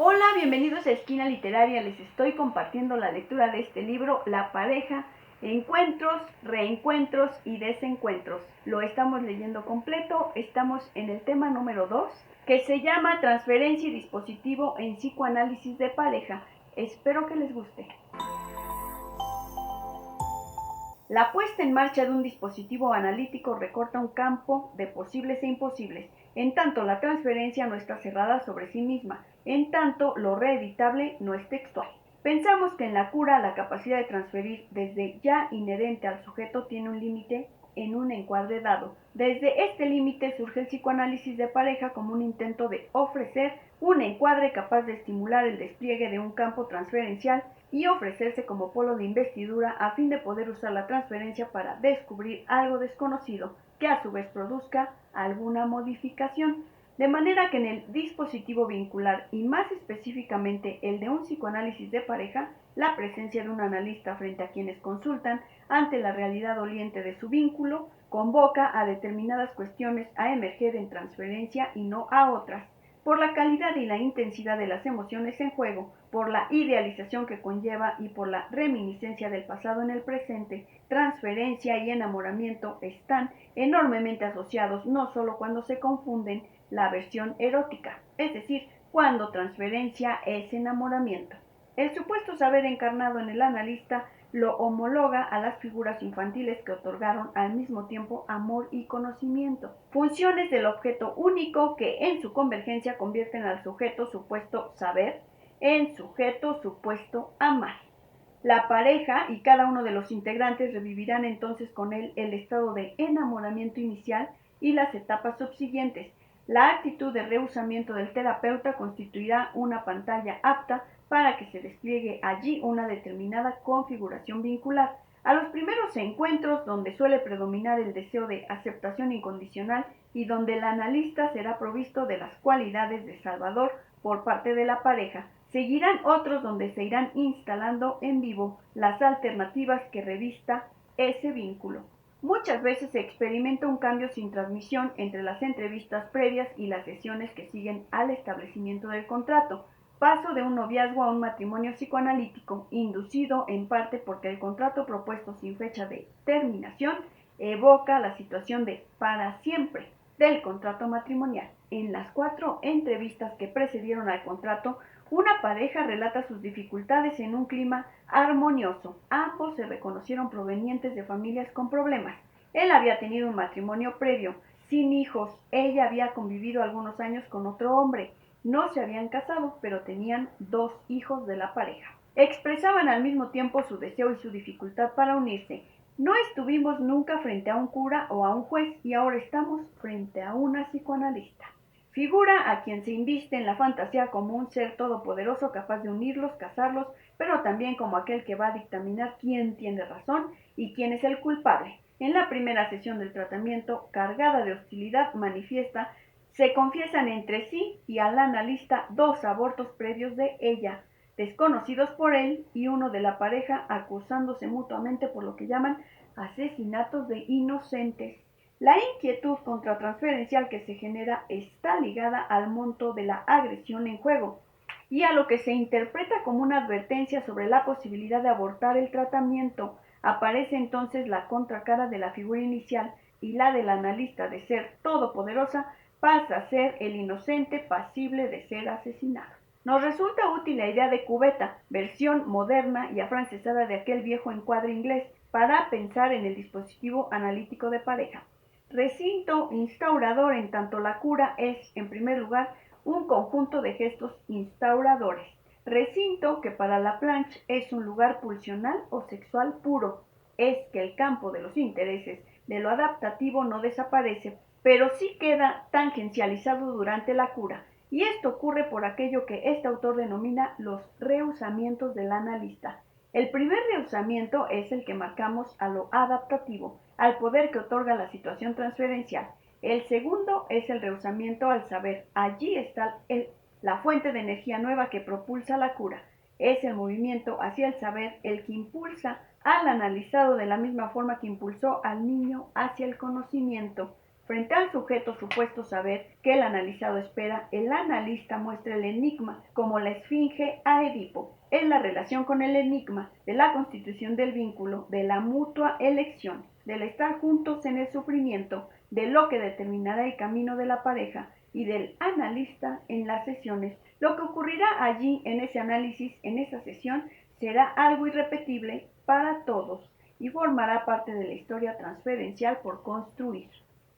Hola, bienvenidos a Esquina Literaria. Les estoy compartiendo la lectura de este libro, La pareja, encuentros, reencuentros y desencuentros. Lo estamos leyendo completo, estamos en el tema número 2, que se llama Transferencia y dispositivo en psicoanálisis de pareja. Espero que les guste. La puesta en marcha de un dispositivo analítico recorta un campo de posibles e imposibles. En tanto, la transferencia no está cerrada sobre sí misma. En tanto, lo reeditable no es textual. Pensamos que en la cura la capacidad de transferir desde ya inherente al sujeto tiene un límite en un encuadre dado. Desde este límite surge el psicoanálisis de pareja como un intento de ofrecer un encuadre capaz de estimular el despliegue de un campo transferencial y ofrecerse como polo de investidura a fin de poder usar la transferencia para descubrir algo desconocido que a su vez produzca alguna modificación. De manera que en el dispositivo vincular y más específicamente el de un psicoanálisis de pareja, la presencia de un analista frente a quienes consultan ante la realidad doliente de su vínculo convoca a determinadas cuestiones a emerger en transferencia y no a otras. Por la calidad y la intensidad de las emociones en juego, por la idealización que conlleva y por la reminiscencia del pasado en el presente, transferencia y enamoramiento están enormemente asociados no solo cuando se confunden la versión erótica, es decir, cuando transferencia es enamoramiento. El supuesto saber encarnado en el analista lo homologa a las figuras infantiles que otorgaron al mismo tiempo amor y conocimiento, funciones del objeto único que en su convergencia convierten al sujeto supuesto saber en sujeto supuesto amar. La pareja y cada uno de los integrantes revivirán entonces con él el estado de enamoramiento inicial y las etapas subsiguientes. La actitud de rehusamiento del terapeuta constituirá una pantalla apta para que se despliegue allí una determinada configuración vincular. A los primeros encuentros, donde suele predominar el deseo de aceptación incondicional y donde el analista será provisto de las cualidades de salvador por parte de la pareja, seguirán otros donde se irán instalando en vivo las alternativas que revista ese vínculo. Muchas veces se experimenta un cambio sin transmisión entre las entrevistas previas y las sesiones que siguen al establecimiento del contrato, paso de un noviazgo a un matrimonio psicoanalítico, inducido en parte porque el contrato propuesto sin fecha de terminación evoca la situación de para siempre del contrato matrimonial. En las 4 entrevistas que precedieron al contrato, una pareja relata sus dificultades en un clima armonioso. Ambos se reconocieron provenientes de familias con problemas. Él había tenido un matrimonio previo, sin hijos. Ella había convivido algunos años con otro hombre. No se habían casado, pero tenían 2 hijos de la pareja. Expresaban al mismo tiempo su deseo y su dificultad para unirse. No estuvimos nunca frente a un cura o a un juez y ahora estamos frente a una psicoanalista. Figura a quien se inviste en la fantasía como un ser todopoderoso capaz de unirlos, casarlos, pero también como aquel que va a dictaminar quién tiene razón y quién es el culpable. En la primera sesión del tratamiento, cargada de hostilidad manifiesta, se confiesan entre sí y al analista 2 abortos previos de ella, desconocidos por él y uno de la pareja acusándose mutuamente por lo que llaman asesinatos de inocentes. La inquietud contratransferencial que se genera está ligada al monto de la agresión en juego y a lo que se interpreta como una advertencia sobre la posibilidad de abortar el tratamiento. Aparece entonces la contracara de la figura inicial y la del analista de ser todopoderosa pasa a ser el inocente pasible de ser asesinado. Nos resulta útil la idea de cubeta, versión moderna y afrancesada de aquel viejo encuadre inglés, para pensar en el dispositivo analítico de pareja. Recinto instaurador en tanto la cura es, en primer lugar, un conjunto de gestos instauradores. Recinto, que para Laplanche es un lugar pulsional o sexual puro, es que el campo de los intereses de lo adaptativo no desaparece, pero sí queda tangencializado durante la cura, y esto ocurre por aquello que este autor denomina los rehusamientos del analista. El primer rehusamiento es el que marcamos a lo adaptativo, al poder que otorga la situación transferencial. El segundo es el rehusamiento al saber. Allí está la fuente de energía nueva que propulsa la cura. Es el movimiento hacia el saber el que impulsa al analizado de la misma forma que impulsó al niño hacia el conocimiento. Frente al sujeto supuesto saber que el analizado espera, el analista muestra el enigma como la esfinge a Edipo. Es la relación con el enigma de la constitución del vínculo, de la mutua elección, del estar juntos en el sufrimiento, de lo que determinará el camino de la pareja y del analista en las sesiones. Lo que ocurrirá allí en ese análisis, en esa sesión, será algo irrepetible para todos y formará parte de la historia transferencial por construir.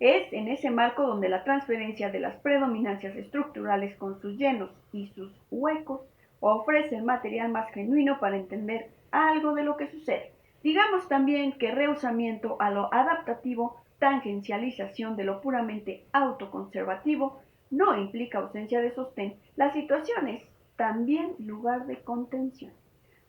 Es en ese marco donde la transferencia de las predominancias estructurales con sus llenos y sus huecos ofrece el material más genuino para entender algo de lo que sucede. Digamos también que rehusamiento a lo adaptativo, tangencialización de lo puramente autoconservativo, no implica ausencia de sostén. La situación es también lugar de contención.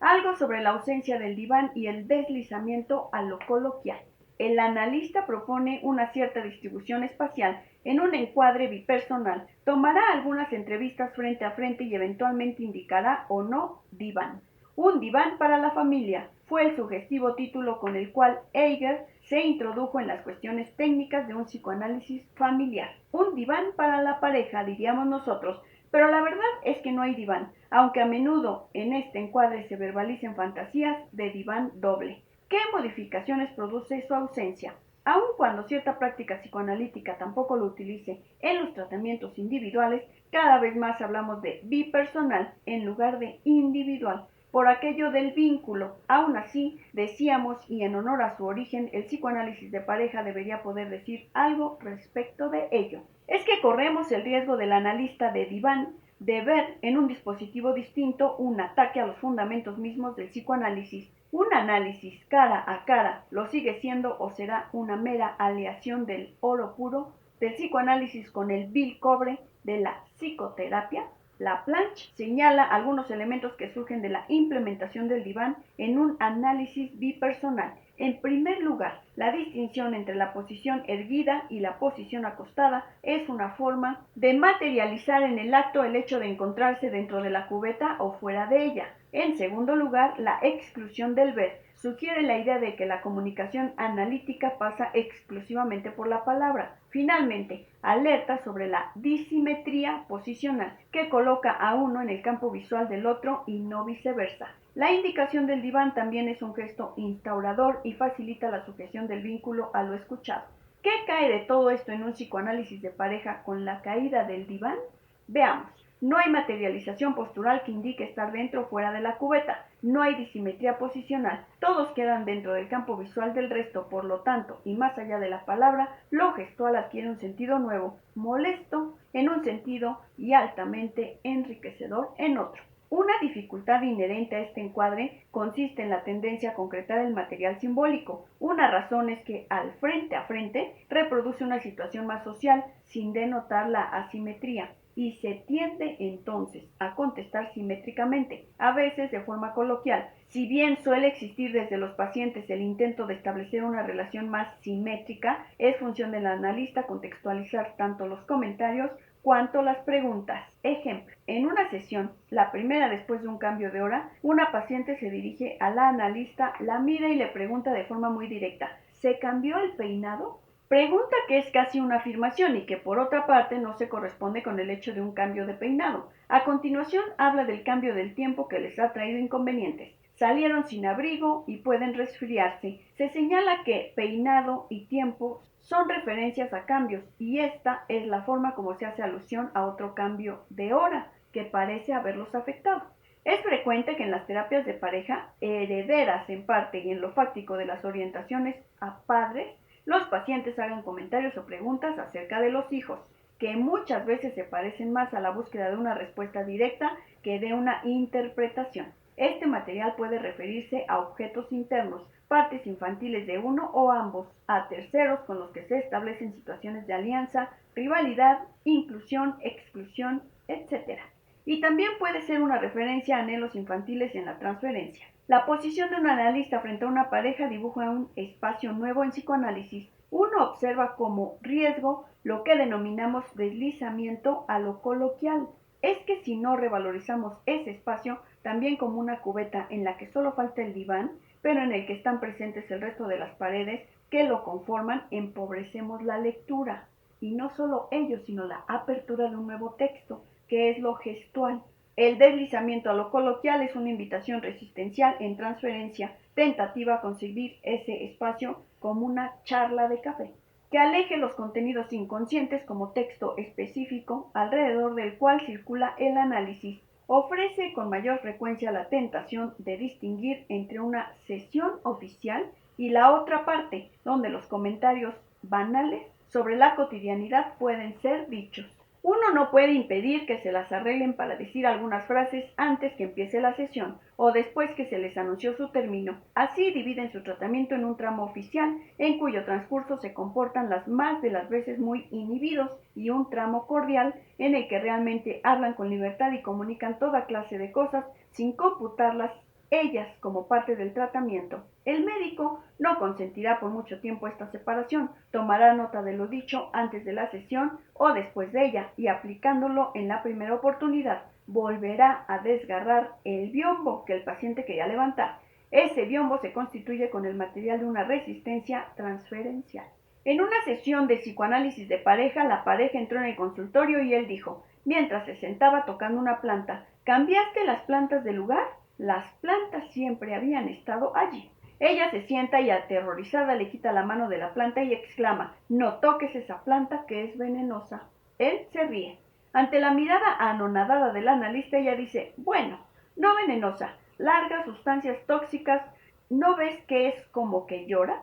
Algo sobre la ausencia del diván y el deslizamiento a lo coloquial. El analista propone una cierta distribución espacial en un encuadre bipersonal, tomará algunas entrevistas frente a frente y eventualmente indicará o no diván. Un diván para la familia fue el sugestivo título con el cual Eiger se introdujo en las cuestiones técnicas de un psicoanálisis familiar. Un diván para la pareja, diríamos nosotros, pero la verdad es que no hay diván, aunque a menudo en este encuadre se verbalicen fantasías de diván doble. ¿Qué modificaciones produce su ausencia? Aun cuando cierta práctica psicoanalítica tampoco lo utilice en los tratamientos individuales, cada vez más hablamos de bipersonal en lugar de individual, por aquello del vínculo. Aún así, decíamos, y en honor a su origen, el psicoanálisis de pareja debería poder decir algo respecto de ello. Es que corremos el riesgo del analista de diván de ver en un dispositivo distinto un ataque a los fundamentos mismos del psicoanálisis. Un análisis cara a cara lo sigue siendo o será una mera aleación del oro puro del psicoanálisis con el vil cobre de la psicoterapia. Laplanche señala algunos elementos que surgen de la implementación del diván en un análisis bipersonal. En primer lugar, la distinción entre la posición erguida y la posición acostada es una forma de materializar en el acto el hecho de encontrarse dentro de la cubeta o fuera de ella. En segundo lugar, la exclusión del ver sugiere la idea de que la comunicación analítica pasa exclusivamente por la palabra. Finalmente, alerta sobre la disimetría posicional, que coloca a uno en el campo visual del otro y no viceversa. La indicación del diván también es un gesto instaurador y facilita la sujeción del vínculo a lo escuchado. ¿Qué cae de todo esto en un psicoanálisis de pareja con la caída del diván? Veamos. No hay materialización postural que indique estar dentro o fuera de la cubeta. No hay disimetría posicional. Todos quedan dentro del campo visual del resto, por lo tanto, y más allá de la palabra, lo gestual adquiere un sentido nuevo, molesto en un sentido y altamente enriquecedor en otro. Una dificultad inherente a este encuadre consiste en la tendencia a concretar el material simbólico. Una razón es que al frente a frente reproduce una situación más social sin denotar la asimetría y se tiende entonces a contestar simétricamente, a veces de forma coloquial. Si bien suele existir desde los pacientes el intento de establecer una relación más simétrica, es función del analista contextualizar tanto los comentarios cuanto las preguntas. Ejemplo, en una sesión, la primera después de un cambio de hora, una paciente se dirige a la analista, la mira y le pregunta de forma muy directa, ¿se cambió el peinado? Pregunta que es casi una afirmación y que por otra parte no se corresponde con el hecho de un cambio de peinado. A continuación habla del cambio del tiempo que les ha traído inconvenientes. Salieron sin abrigo y pueden resfriarse. Se señala que peinado y tiempo son referencias a cambios y esta es la forma como se hace alusión a otro cambio de hora que parece haberlos afectado. Es frecuente que en las terapias de pareja, herederas en parte y en lo fáctico de las orientaciones a padres, los pacientes hagan comentarios o preguntas acerca de los hijos, que muchas veces se parecen más a la búsqueda de una respuesta directa que de una interpretación. Este material puede referirse a objetos internos, partes infantiles de uno o ambos, a terceros con los que se establecen situaciones de alianza, rivalidad, inclusión, exclusión, etc. Y también puede ser una referencia a anhelos infantiles en la transferencia. La posición de un analista frente a una pareja dibuja un espacio nuevo en psicoanálisis. Uno observa como riesgo lo que denominamos deslizamiento a lo coloquial. Es que si no revalorizamos ese espacio también como una cubeta en la que solo falta el diván, pero en el que están presentes el resto de las paredes que lo conforman, empobrecemos la lectura. y no solo ello, sino la apertura de un nuevo texto, que es lo gestual. El deslizamiento a lo coloquial es una invitación resistencial en transferencia, tentativa a conseguir ese espacio como una charla de café, que aleje los contenidos inconscientes como texto específico alrededor del cual circula el análisis. Ofrece con mayor frecuencia la tentación de distinguir entre una sesión oficial y la otra parte, donde los comentarios banales sobre la cotidianidad pueden ser dichos. Uno no puede impedir que se las arreglen para decir algunas frases antes que empiece la sesión o después que se les anunció su término. Así dividen su tratamiento en un tramo oficial, en cuyo transcurso se comportan las más de las veces muy inhibidos, y un tramo cordial, en el que realmente hablan con libertad y comunican toda clase de cosas sin computarlas ellas como parte del tratamiento. El médico no consentirá por mucho tiempo esta separación, tomará nota de lo dicho antes de la sesión o después de ella y aplicándolo en la primera oportunidad, volverá a desgarrar el biombo que el paciente quería levantar. Ese biombo se constituye con el material de una resistencia transferencial. En una sesión de psicoanálisis de pareja, la pareja entró en el consultorio y él dijo, mientras se sentaba tocando una planta, ¿cambiaste las plantas de lugar? Las plantas siempre habían estado allí. Ella se sienta y aterrorizada le quita la mano de la planta y exclama, no toques esa planta que es venenosa. Él se ríe. Ante la mirada anonadada del analista, ella dice, bueno, no venenosa, largas sustancias tóxicas, ¿no ves que es como que llora?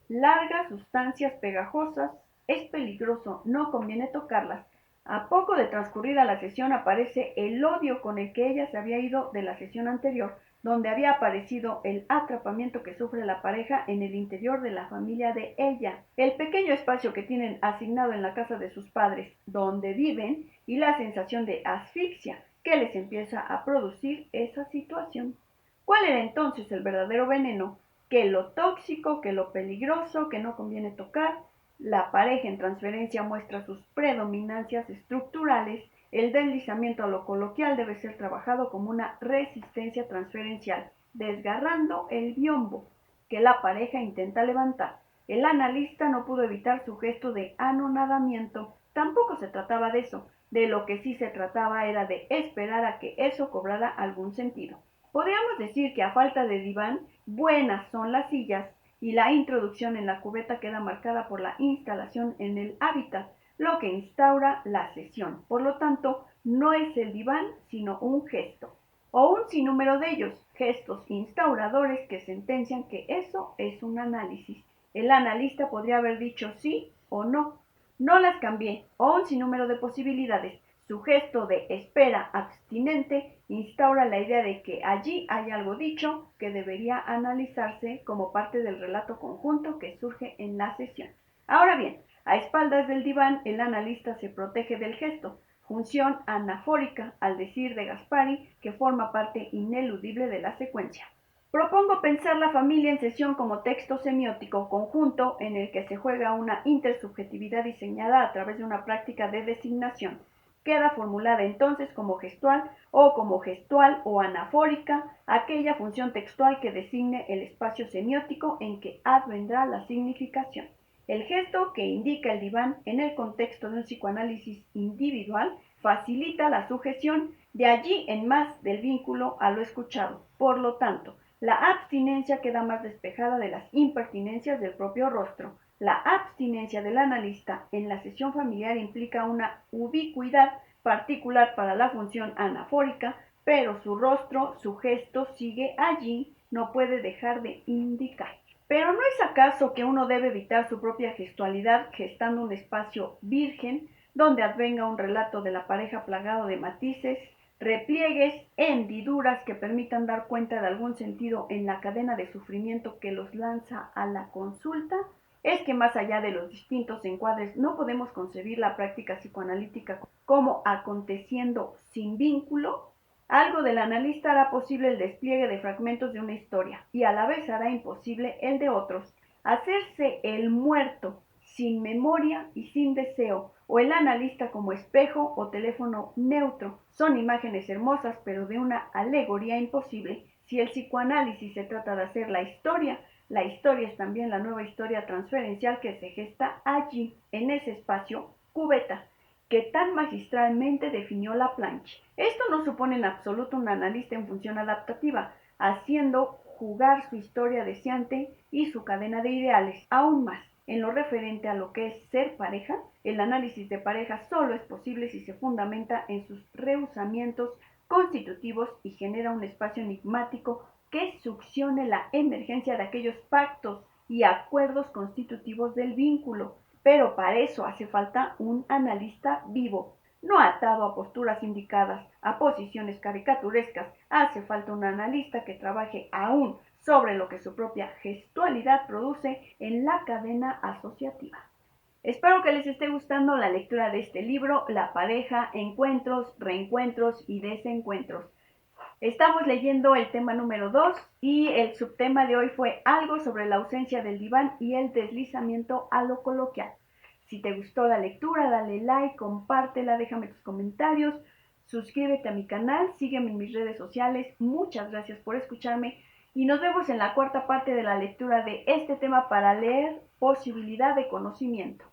Largas sustancias pegajosas, es peligroso, no conviene tocarlas. A poco de transcurrida la sesión aparece el odio con el que ella se había ido de la sesión anterior, donde había aparecido el atrapamiento que sufre la pareja en el interior de la familia de ella, el pequeño espacio que tienen asignado en la casa de sus padres, donde viven, y la sensación de asfixia que les empieza a producir esa situación. ¿Cuál era entonces el verdadero veneno? Que lo tóxico, que lo peligroso, que no conviene tocar. La pareja en transferencia muestra sus predominancias estructurales. El deslizamiento a lo coloquial debe ser trabajado como una resistencia transferencial, desgarrando el biombo que la pareja intenta levantar. El analista no pudo evitar su gesto de anonadamiento. Tampoco se trataba de eso. De lo que sí se trataba era de esperar a que eso cobrara algún sentido. Podríamos decir que a falta de diván, buenas son las sillas, y la introducción en la cubeta queda marcada por la instalación en el hábitat, lo que instaura la sesión. Por lo tanto, no es el diván, sino un gesto, o un sinnúmero de ellos, gestos instauradores que sentencian que eso es un análisis. El analista podría haber dicho sí o no. No las cambié, o un sinnúmero de posibilidades. Su gesto de espera abstinente instaura la idea de que allí hay algo dicho que debería analizarse como parte del relato conjunto que surge en la sesión. Ahora bien, a espaldas del diván, el analista se protege del gesto, función anafórica, al decir de Gaspari, que forma parte ineludible de la secuencia. Propongo pensar la familia en sesión como texto semiótico conjunto en el que se juega una intersubjetividad diseñada a través de una práctica de designación. Queda formulada entonces como gestual o anafórica aquella función textual que designe el espacio semiótico en que advendrá la significación. El gesto que indica el diván en el contexto de un psicoanálisis individual facilita la sujeción, de allí en más del vínculo a lo escuchado. Por lo tanto, la abstinencia queda más despejada de las impertinencias del propio rostro. La abstinencia del analista en la sesión familiar implica una ubicuidad particular para la función anafórica, pero su rostro, su gesto sigue allí, no puede dejar de indicar. Pero ¿no es acaso que uno debe evitar su propia gestualidad gestando un espacio virgen donde advenga un relato de la pareja plagado de matices, repliegues, hendiduras que permitan dar cuenta de algún sentido en la cadena de sufrimiento que los lanza a la consulta? Es que más allá de los distintos encuadres no podemos concebir la práctica psicoanalítica como aconteciendo sin vínculo. Algo del analista hará posible el despliegue de fragmentos de una historia y a la vez hará imposible el de otros. Hacerse el muerto sin memoria y sin deseo, o el analista como espejo o teléfono neutro, son imágenes hermosas pero de una alegoría imposible. Si el psicoanálisis se trata de hacer la historia, La historia es también la nueva historia transferencial que se gesta allí, en ese espacio, cubeta, que tan magistralmente definió Laplanche. Esto no supone en absoluto un analista en función adaptativa, haciendo jugar su historia deseante y su cadena de ideales. Aún más, en lo referente a lo que es ser pareja, el análisis de pareja solo es posible si se fundamenta en sus rehusamientos constitutivos y genera un espacio enigmático que succione la emergencia de aquellos pactos y acuerdos constitutivos del vínculo. Pero para eso hace falta un analista vivo, no atado a posturas indicadas, a posiciones caricaturescas. Hace falta un analista que trabaje aún sobre lo que su propia gestualidad produce en la cadena asociativa. Espero que les esté gustando la lectura de este libro, La pareja, encuentros, reencuentros y desencuentros. Estamos leyendo el tema número 2 y el subtema de hoy fue algo sobre la ausencia del diván y el deslizamiento a lo coloquial. Si te gustó la lectura, dale like, compártela, déjame tus comentarios, suscríbete a mi canal, sígueme en mis redes sociales. Muchas gracias por escucharme y nos vemos en la cuarta parte de la lectura de este tema para leer posibilidad de conocimiento.